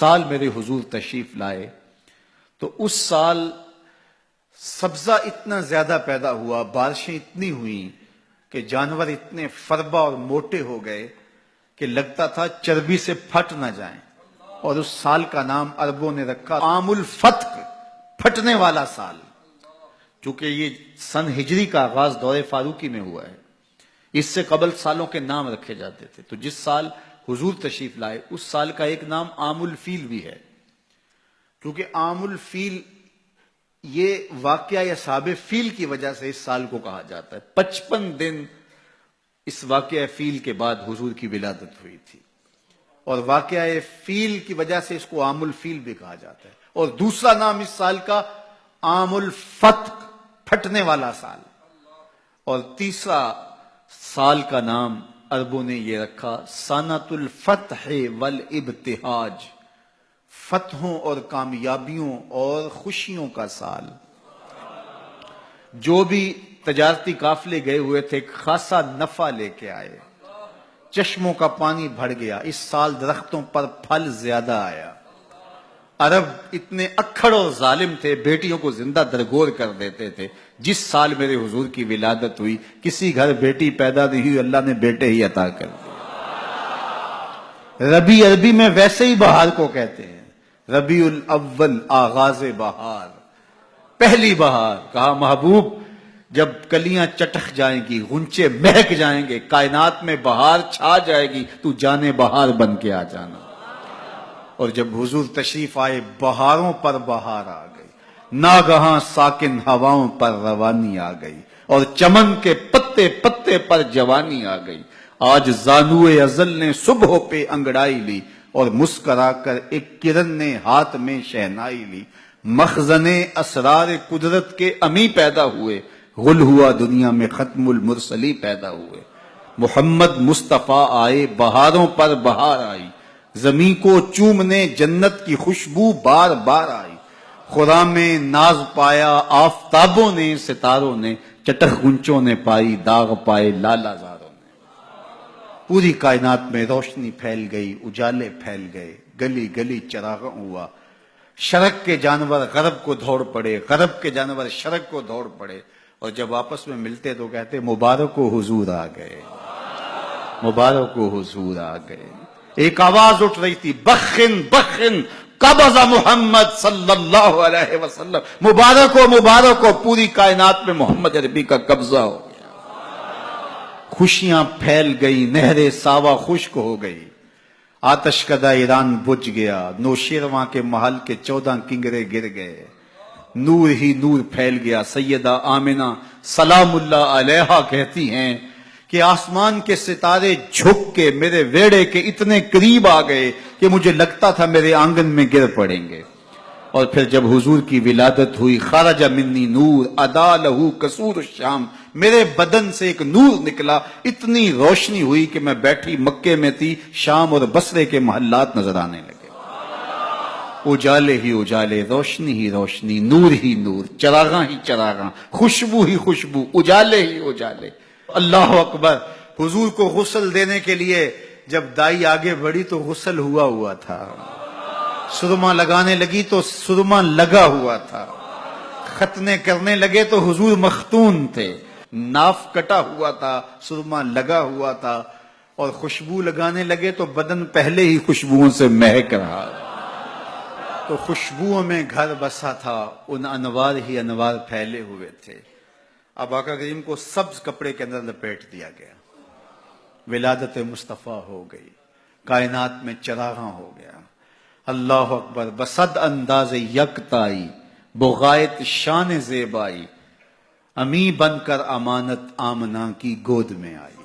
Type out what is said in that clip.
سال میرے حضور تشریف لائے تو اس سال سبزہ اتنا زیادہ پیدا ہوا، بارشیں اتنی ہوئیں کہ جانور اتنے فربا اور موٹے ہو گئے کہ لگتا تھا چربی سے پھٹ نہ جائیں، اور اس سال کا نام عربوں نے رکھا عام الفتق، پھٹنے والا سال، چونکہ یہ سن ہجری کا آغاز دور فاروقی میں ہوا ہے۔ اس سے قبل سالوں کے نام رکھے جاتے تھے، تو جس سال حضور تشریف لائے اس سال کا ایک نام عام الفیل بھی ہے، کیونکہ عام الفیل یہ واقعہ اصحاب فیل کی وجہ سے اس سال کو کہا جاتا ہے۔ 55 دن اس واقعہ فیل کے بعد حضور کی ولادت ہوئی تھی، اور واقعہ فیل کی وجہ سے اس کو عام الفیل بھی کہا جاتا ہے۔ اور دوسرا نام اس سال کا عام الفتق، پھٹنے والا سال، اور تیسرا سال کا نام عربوں نے یہ رکھا سنۃ الفتح والابتہاج، فتحوں اور کامیابیوں اور خوشیوں کا سال۔ جو بھی تجارتی قافلے گئے ہوئے تھے خاصا نفع لے کے آئے، چشموں کا پانی بڑھ گیا، اس سال درختوں پر پھل زیادہ آیا۔ عرب اتنے اکھڑ اور ظالم تھے، بیٹیوں کو زندہ درگور کر دیتے تھے۔ جس سال میرے حضور کی ولادت ہوئی کسی گھر بیٹی پیدا نہیں ہوئی، اللہ نے بیٹے ہی عطا کر دیے۔ ربیع عربی میں ویسے ہی بہار کو کہتے ہیں، ربیع الاول آغاز بہار، پہلی بہار۔ کہا محبوب جب کلیاں چٹک جائیں گی، غنچے مہک جائیں گے، کائنات میں بہار چھا جائے گی، تو جانے بہار بن کے آ جانا۔ اور جب حضور تشریف آئے بہاروں پر بہار آ گئی، ناگہاں ساکن ہواؤں پر روانی آ گئی، اور چمن کے پتے پتے پر جوانی آ گئی۔ آج زانوئے ازل نے صبح پہ انگڑائی لی، اور مسکرا کر ایک کرن نے ہاتھ میں شہنائی لی۔ مخزن اسرار قدرت کے امی پیدا ہوئے، غل ہوا دنیا میں ختم المرسلی پیدا ہوئے۔ محمد مصطفیٰ آئے بہاروں پر بہار آئی، زمین کو چومنے جنت کی خوشبو بار بار آئی۔ خرام میں ناز پایا آفتابوں نے، ستاروں نے، چٹخ گنچوں نے پائی، داغ پائے لالا زاروں نے۔ پوری کائنات میں روشنی پھیل گئی، اجالے پھیل گئے، گلی گلی چراغاں ہوا۔ شرق کے جانور غرب کو دوڑ پڑے، غرب کے جانور شرق کو دوڑ پڑے، اور جب آپس میں ملتے تو کہتے مبارک ہو حضور آ گئے، مبارک ہو حضور آ گئے۔ ایک آواز اٹھ رہی تھی، بخن بخن قبض محمد صلی اللہ علیہ وسلم، مبارک ہو پوری کائنات میں محمد عربی کا قبضہ ہو گیا۔ خوشیاں پھیل گئی، نہر ساوا خشک ہو گئی، آتش کدہ ایران بجھ گیا، نوشیرواں کے محل کے 14 کنگرے گر گئے، نور ہی نور پھیل گیا۔ سیدہ آمنہ سلام اللہ علیہا کہتی ہیں کہ آسمان کے ستارے جھک کے میرے ویڑے کے اتنے قریب آ گئے کہ مجھے لگتا تھا میرے آنگن میں گر پڑیں گے۔ اور پھر جب حضور کی ولادت ہوئی، خرج منی نور ادا لہو قصور الشام، میرے بدن سے ایک نور نکلا، اتنی روشنی ہوئی کہ میں بیٹھی مکے میں تھی، شام اور بصرے کے محلات نظر آنے لگے۔ اجالے ہی اجالے، روشنی ہی روشنی، نور ہی نور، چراغاں ہی چراغاں، خوشبو ہی خوشبو، اجالے ہی اجالے۔ اللہ اکبر۔ حضور کو غسل دینے کے لیے جب دائی آگے بڑھی تو غسل ہوا تھا، سرما لگانے لگی تو سرما لگا ہوا تھا، ختنے کرنے لگے تو حضور مختون تھے، ناف کٹا ہوا تھا، سرما لگا ہوا تھا، اور خوشبو لگانے لگے تو بدن پہلے ہی خوشبوؤں سے مہک رہا، تو خوشبوؤں میں گھر بسا تھا، ان انوار ہی انوار پھیلے ہوئے تھے۔ اب آقا کریم کو سبز کپڑے کے اندر لپیٹ دیا گیا، ولادت مصطفیٰ ہو گئی، کائنات میں چراغاں ہو گیا۔ اللہ اکبر۔ بصد انداز یکتائی، بغایت شان زیبائی، امی بن کر امانت آمنہ کی گود میں آئی۔